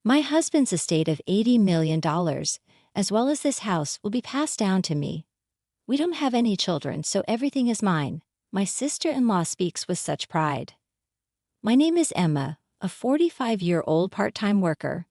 My husband's estate of $80 million, as well as this house, will be passed down to me. We don't have any children, so everything is mine, my sister-in-law speaks with such pride. My name is Emma, a 45-year-old part-time worker.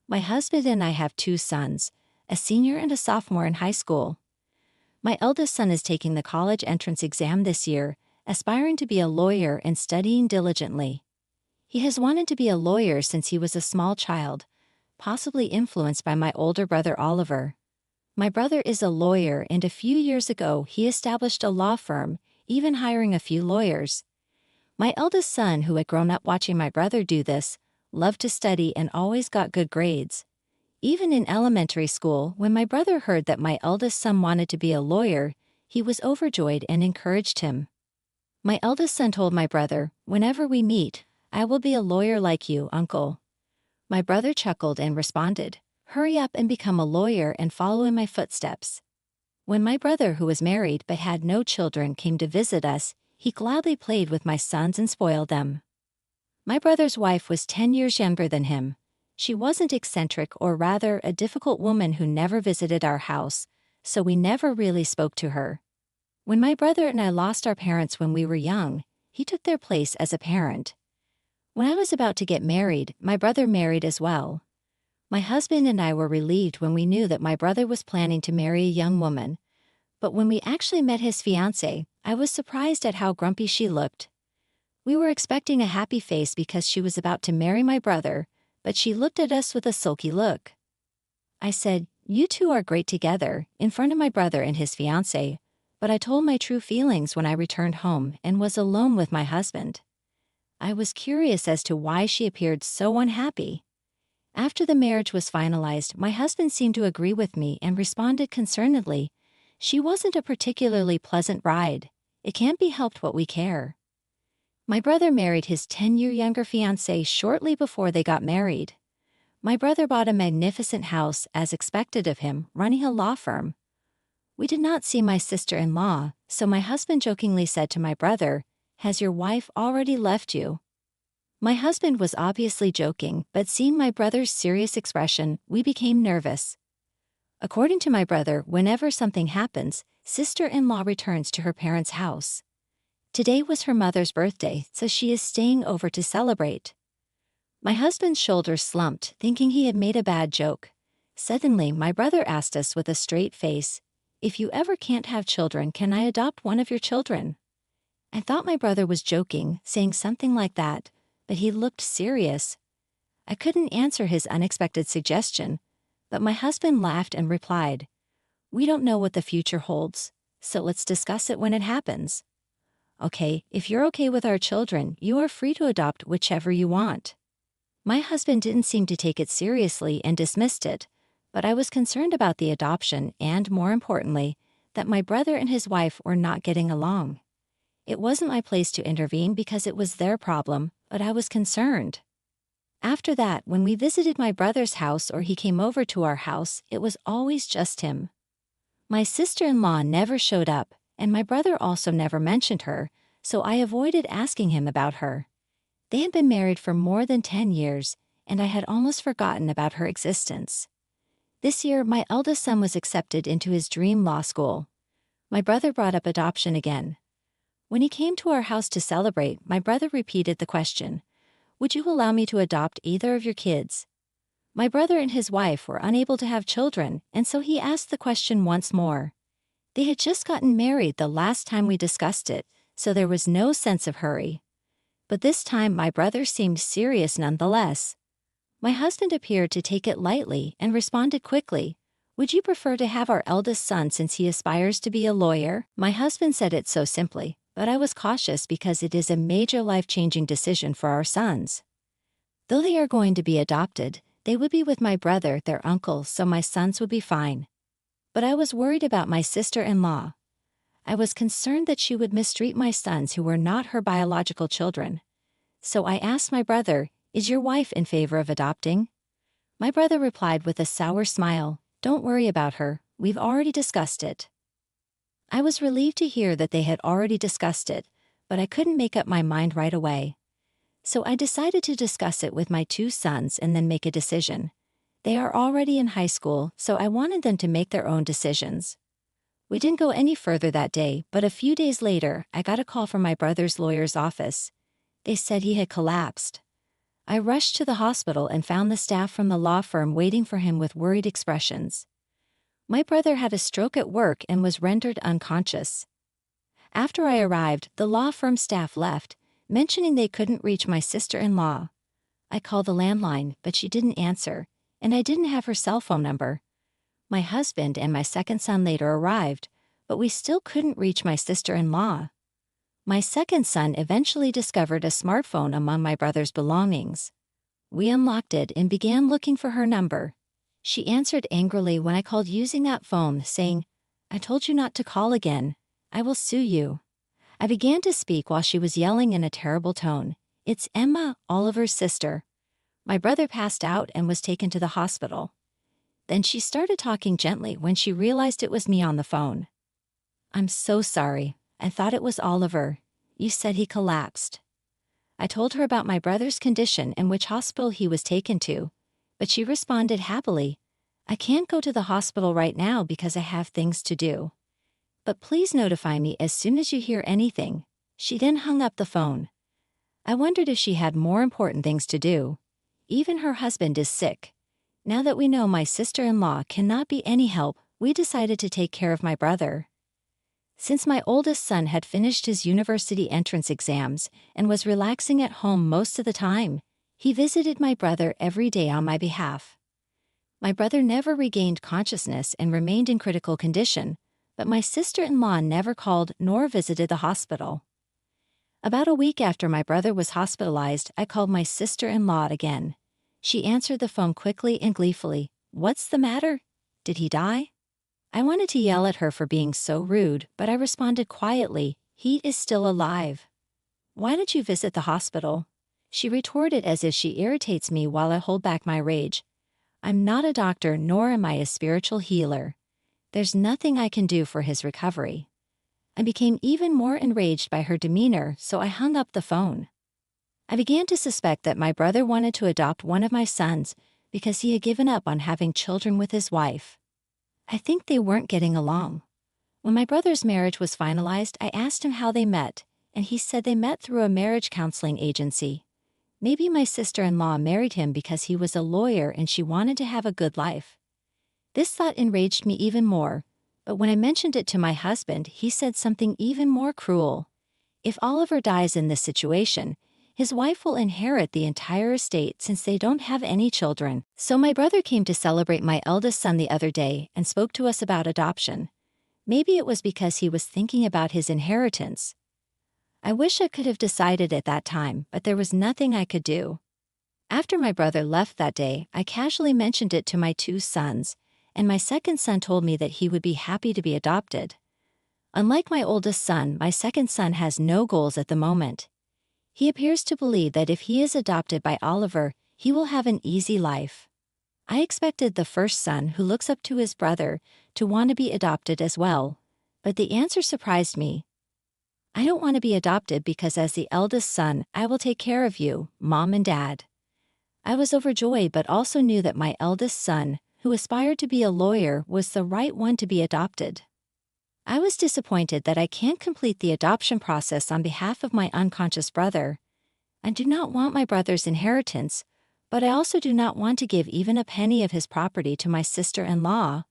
My husband and I have two sons, a senior and a sophomore in high school. My eldest son is taking the college entrance exam this year, aspiring to be a lawyer and studying diligently. He has wanted to be a lawyer since he was a small child, possibly influenced by my older brother Oliver. My brother is a lawyer, and a few years ago he established a law firm, even hiring a few lawyers. My eldest son, who had grown up watching my brother do this, loved to study and always got good grades. Even in elementary school, when my brother heard that my eldest son wanted to be a lawyer, he was overjoyed and encouraged him. My eldest son told my brother, "Whenever we meet, I will be a lawyer like you, uncle." My brother chuckled and responded, "Hurry up and become a lawyer and follow in my footsteps." When my brother, who was married but had no children, came to visit us, he gladly played with my sons and spoiled them. My brother's wife was 10 years younger than him. She wasn't eccentric, or rather a difficult woman who never visited our house, so we never really spoke to her. When my brother and I lost our parents when we were young, he took their place as a parent. When I was about to get married, my brother married as well. My husband and I were relieved when we knew that my brother was planning to marry a young woman, but when we actually met his fiancée, I was surprised at how grumpy she looked. We were expecting a happy face because she was about to marry my brother, but she looked at us with a sulky look. I said, "You two are great together," in front of my brother and his fiancée, but I told my true feelings when I returned home and was alone with my husband. I was curious as to why she appeared so unhappy. After the marriage was finalized, my husband seemed to agree with me and responded concernedly, "She wasn't a particularly pleasant bride. It can't be helped what we care." My brother married his 10-year younger fiancée shortly before they got married. My brother bought a magnificent house, as expected of him, running a law firm. We did not see my sister-in-law, so my husband jokingly said to my brother, "Has your wife already left you?" My husband was obviously joking, but seeing my brother's serious expression, we became nervous. According to my brother, whenever something happens, sister-in-law returns to her parents' house. Today was her mother's birthday, so she is staying over to celebrate. My husband's shoulders slumped, thinking he had made a bad joke. Suddenly, my brother asked us with a straight face, "If you ever can't have children, can I adopt one of your children?" I thought my brother was joking, saying something like that, but he looked serious. I couldn't answer his unexpected suggestion, but my husband laughed and replied, "We don't know what the future holds, so let's discuss it when it happens. Okay, if you're okay with our children, you are free to adopt whichever you want." My husband didn't seem to take it seriously and dismissed it, but I was concerned about the adoption and, more importantly, that my brother and his wife were not getting along. It wasn't my place to intervene because it was their problem, but I was concerned. After that, when we visited my brother's house or he came over to our house, it was always just him. My sister-in-law never showed up, and my brother also never mentioned her, so I avoided asking him about her. They had been married for more than 10 years, and I had almost forgotten about her existence. This year, my eldest son was accepted into his dream law school. My brother brought up adoption again. When he came to our house to celebrate, my brother repeated the question, "Would you allow me to adopt either of your kids?" My brother and his wife were unable to have children, and so he asked the question once more. They had just gotten married the last time we discussed it, so there was no sense of hurry. But this time my brother seemed serious nonetheless. My husband appeared to take it lightly and responded quickly, "Would you prefer to have our eldest son since he aspires to be a lawyer?" My husband said it so simply, but I was cautious because it is a major life-changing decision for our sons. Though they are going to be adopted, they would be with my brother, their uncle, so my sons would be fine. But I was worried about my sister-in-law. I was concerned that she would mistreat my sons who were not her biological children. So I asked my brother, "Is your wife in favor of adopting?" My brother replied with a sour smile, "Don't worry about her, we've already discussed it." I was relieved to hear that they had already discussed it, but I couldn't make up my mind right away. So I decided to discuss it with my two sons and then make a decision. They are already in high school, so I wanted them to make their own decisions. We didn't go any further that day, but a few days later, I got a call from my brother's lawyer's office. They said he had collapsed. I rushed to the hospital and found the staff from the law firm waiting for him with worried expressions. My brother had a stroke at work and was rendered unconscious. After I arrived, the law firm staff left, mentioning they couldn't reach my sister-in-law. I called the landline, but she didn't answer, and I didn't have her cell phone number. My husband and my second son later arrived, but we still couldn't reach my sister-in-law. My second son eventually discovered a smartphone among my brother's belongings. We unlocked it and began looking for her number. She answered angrily when I called using that phone, saying, "I told you not to call again. I will sue you." I began to speak while she was yelling in a terrible tone, "It's Emma, Oliver's sister." My brother passed out and was taken to the hospital. Then she started talking gently when she realized it was me on the phone. "I'm so sorry. I thought it was Oliver. You said he collapsed." I told her about my brother's condition and which hospital he was taken to, but she responded happily, "I can't go to the hospital right now because I have things to do. But please notify me as soon as you hear anything." She then hung up the phone. I wondered if she had more important things to do. Even her husband is sick. Now that we know my sister-in-law cannot be any help, we decided to take care of my brother. Since my oldest son had finished his university entrance exams and was relaxing at home most of the time, he visited my brother every day on my behalf. My brother never regained consciousness and remained in critical condition, but my sister-in-law never called nor visited the hospital. About a week after my brother was hospitalized, I called my sister-in-law again. She answered the phone quickly and gleefully. "What's the matter? Did he die?" I wanted to yell at her for being so rude, but I responded quietly, "He is still alive." "Why did you visit the hospital?" She retorted as if she irritates me while I hold back my rage. "I'm not a doctor nor am I a spiritual healer. There's nothing I can do for his recovery." I became even more enraged by her demeanor, so I hung up the phone. I began to suspect that my brother wanted to adopt one of my sons because he had given up on having children with his wife. I think they weren't getting along. When my brother's marriage was finalized, I asked him how they met, and he said they met through a marriage counseling agency. Maybe my sister-in-law married him because he was a lawyer and she wanted to have a good life. This thought enraged me even more, but when I mentioned it to my husband, he said something even more cruel. If Oliver dies in this situation, his wife will inherit the entire estate since they don't have any children. So my brother came to celebrate my eldest son the other day and spoke to us about adoption. Maybe it was because he was thinking about his inheritance. I wish I could have decided at that time, but there was nothing I could do. After my brother left that day, I casually mentioned it to my two sons, and my second son told me that he would be happy to be adopted. Unlike my oldest son, my second son has no goals at the moment. He appears to believe that if he is adopted by Oliver, he will have an easy life. I expected the first son, who looks up to his brother, to want to be adopted as well, but the answer surprised me. "I don't want to be adopted because as the eldest son, I will take care of you, Mom and Dad." I was overjoyed but also knew that my eldest son, who aspired to be a lawyer, was the right one to be adopted. I was disappointed that I can't complete the adoption process on behalf of my unconscious brother. I do not want my brother's inheritance, but I also do not want to give even a penny of his property to my sister-in-law,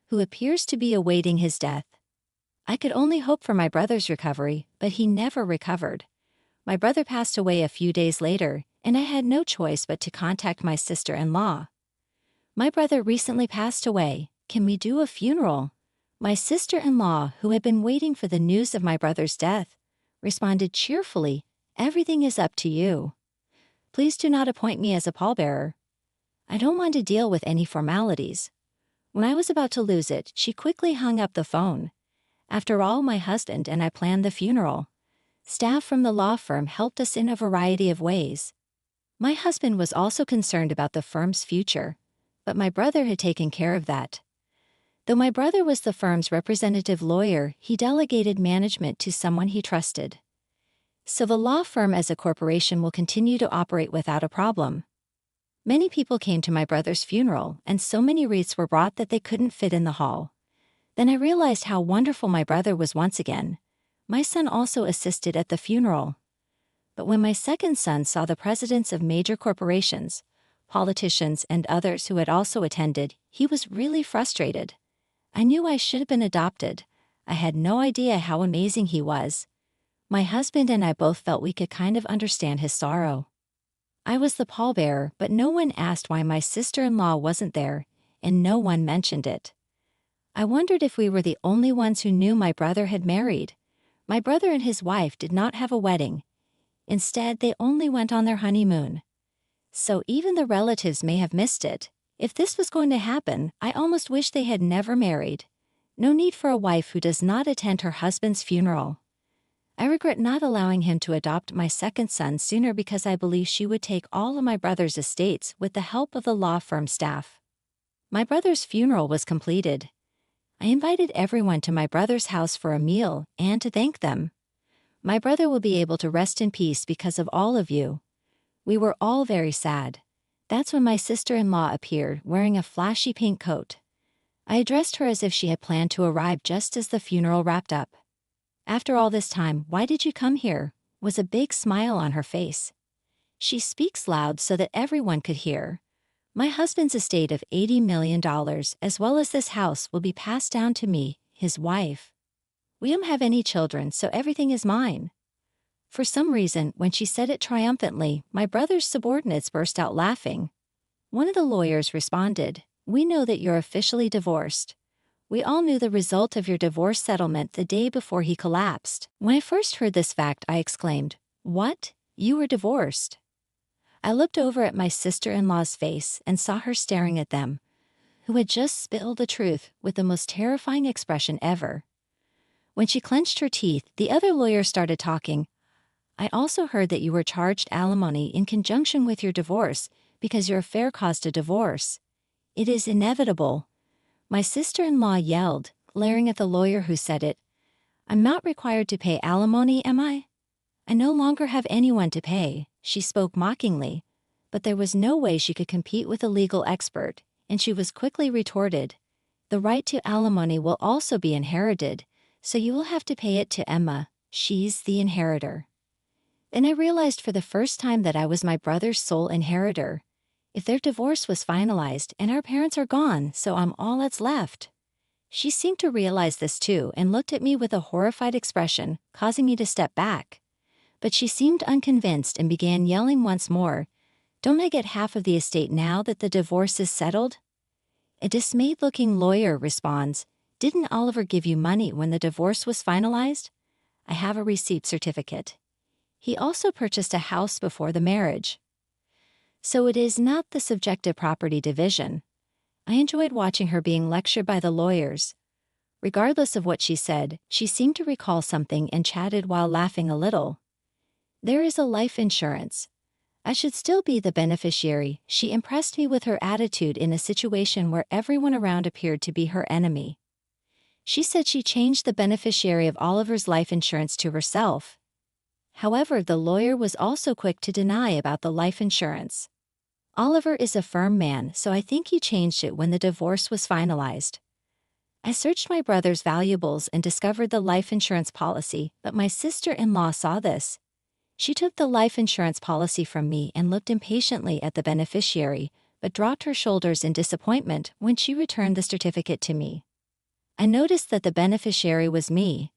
who appears to be awaiting his death. I could only hope for my brother's recovery, but he never recovered. My brother passed away a few days later, and I had no choice but to contact my sister-in-law. "My brother recently passed away. Can we do a funeral?" My sister-in-law, who had been waiting for the news of my brother's death, responded cheerfully, "Everything is up to you. Please do not appoint me as a pallbearer. I don't want to deal with any formalities." When I was about to lose it, she quickly hung up the phone. After all, my husband and I planned the funeral. Staff from the law firm helped us in a variety of ways. My husband was also concerned about the firm's future, but my brother had taken care of that. Though my brother was the firm's representative lawyer, he delegated management to someone he trusted. So the law firm as a corporation will continue to operate without a problem. Many people came to my brother's funeral, and so many wreaths were brought that they couldn't fit in the hall. Then I realized how wonderful my brother was once again. My son also assisted at the funeral. But when my second son saw the presidents of major corporations, politicians, and others who had also attended, he was really frustrated. I knew I should have been adopted. I had no idea how amazing he was. My husband and I both felt we could kind of understand his sorrow. I was the pallbearer, but no one asked why my sister-in-law wasn't there, and no one mentioned it. I wondered if we were the only ones who knew my brother had married. My brother and his wife did not have a wedding. Instead, they only went on their honeymoon. So even the relatives may have missed it. If this was going to happen, I almost wish they had never married. No need for a wife who does not attend her husband's funeral. I regret not allowing him to adopt my second son sooner because I believe she would take all of my brother's estates with the help of the law firm staff. My brother's funeral was completed. I invited everyone to my brother's house for a meal and to thank them. My brother will be able to rest in peace because of all of you. We were all very sad. That's when my sister-in-law appeared wearing a flashy pink coat. I addressed her as if she had planned to arrive just as the funeral wrapped up. After all this time, why did you come here? Was a big smile on her face. She speaks loud so that everyone could hear. My husband's estate of $80 million, as well as this house, will be passed down to me, his wife. We don't have any children, so everything is mine. For some reason, when she said it triumphantly, my brother's subordinates burst out laughing. One of the lawyers responded, "We know that you're officially divorced. We all knew the result of your divorce settlement the day before he collapsed." When I first heard this fact, I exclaimed, "What? You were divorced?" I looked over at my sister-in-law's face and saw her staring at them, who had just spilled the truth with the most terrifying expression ever. When she clenched her teeth, the other lawyer started talking. "I also heard that you were charged alimony in conjunction with your divorce because your affair caused a divorce. It is inevitable." My sister-in-law yelled, glaring at the lawyer who said it. "I'm not required to pay alimony, am I? I no longer have anyone to pay," she spoke mockingly. But there was no way she could compete with a legal expert, and she was quickly retorted, "The right to alimony will also be inherited, so you will have to pay it to Emma. She's the inheritor." Then I realized for the first time that I was my brother's sole inheritor. If their divorce was finalized and our parents are gone, so I'm all that's left. She seemed to realize this too and looked at me with a horrified expression, causing me to step back. But she seemed unconvinced and began yelling once more, "Don't I get half of the estate now that the divorce is settled?" A dismayed-looking lawyer responds, "Didn't Oliver give you money when the divorce was finalized? I have a receipt certificate. He also purchased a house before the marriage." So it is not the subjective property division. I enjoyed watching her being lectured by the lawyers. Regardless of what she said, she seemed to recall something and chatted while laughing a little. "There is a life insurance. I should still be the beneficiary." She impressed me with her attitude in a situation where everyone around appeared to be her enemy. She said she changed the beneficiary of Oliver's life insurance to herself. However, the lawyer was also quick to deny about the life insurance. "Oliver is a firm man, so I think he changed it when the divorce was finalized." I searched my brother's valuables and discovered the life insurance policy, but my sister-in-law saw this. She took the life insurance policy from me and looked impatiently at the beneficiary, but dropped her shoulders in disappointment when she returned the certificate to me. I noticed that the beneficiary was me.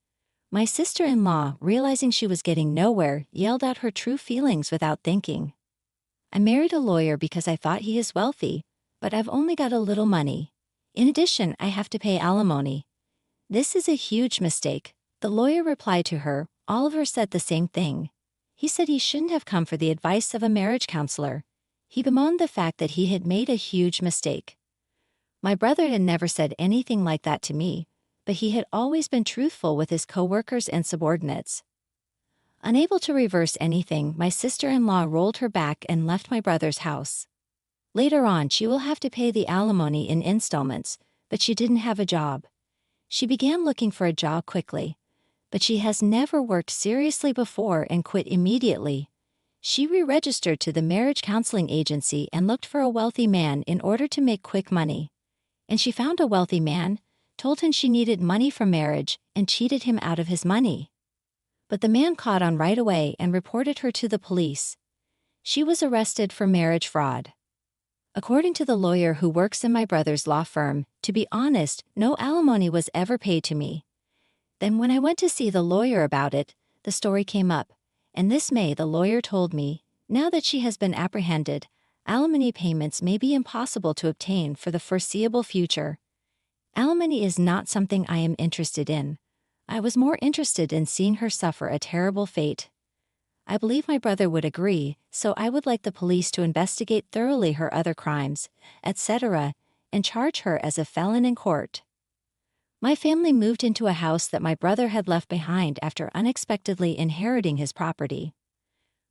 My sister-in-law, realizing she was getting nowhere, yelled out her true feelings without thinking. "I married a lawyer because I thought he is wealthy, but I've only got a little money. In addition, I have to pay alimony. This is a huge mistake." The lawyer replied to her. Oliver said the same thing. He said he shouldn't have come for the advice of a marriage counselor. He bemoaned the fact that he had made a huge mistake. My brother had never said anything like that to me, but he had always been truthful with his coworkers and subordinates. Unable to reverse anything, my sister-in-law rolled her back and left my brother's house. Later on, she will have to pay the alimony in installments, but she didn't have a job. She began looking for a job quickly, but she has never worked seriously before and quit immediately. She re-registered to the marriage counseling agency and looked for a wealthy man in order to make quick money. And she found a wealthy man, told him she needed money for marriage, and cheated him out of his money. But the man caught on right away and reported her to the police. She was arrested for marriage fraud. According to the lawyer who works in my brother's law firm, to be honest, no alimony was ever paid to me. Then when I went to see the lawyer about it, the story came up, and this May the lawyer told me, now that she has been apprehended, alimony payments may be impossible to obtain for the foreseeable future. Alimony is not something I am interested in. I was more interested in seeing her suffer a terrible fate. I believe my brother would agree, so I would like the police to investigate thoroughly her other crimes, etc., and charge her as a felon in court. My family moved into a house that my brother had left behind after unexpectedly inheriting his property.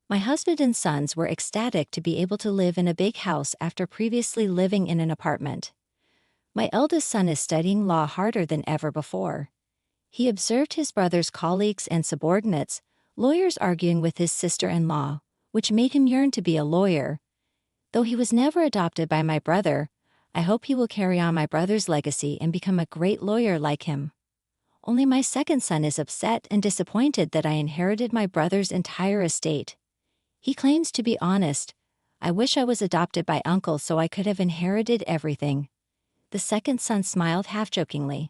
My husband and sons were ecstatic to be able to live in a big house after previously living in an apartment. My eldest son is studying law harder than ever before. He observed his brother's colleagues and subordinates, lawyers arguing with his sister-in-law, which made him yearn to be a lawyer. Though he was never adopted by my brother, I hope he will carry on my brother's legacy and become a great lawyer like him. Only my second son is upset and disappointed that I inherited my brother's entire estate. He claims to be honest. I wish I was adopted by uncle so I could have inherited everything. The second son smiled half-jokingly.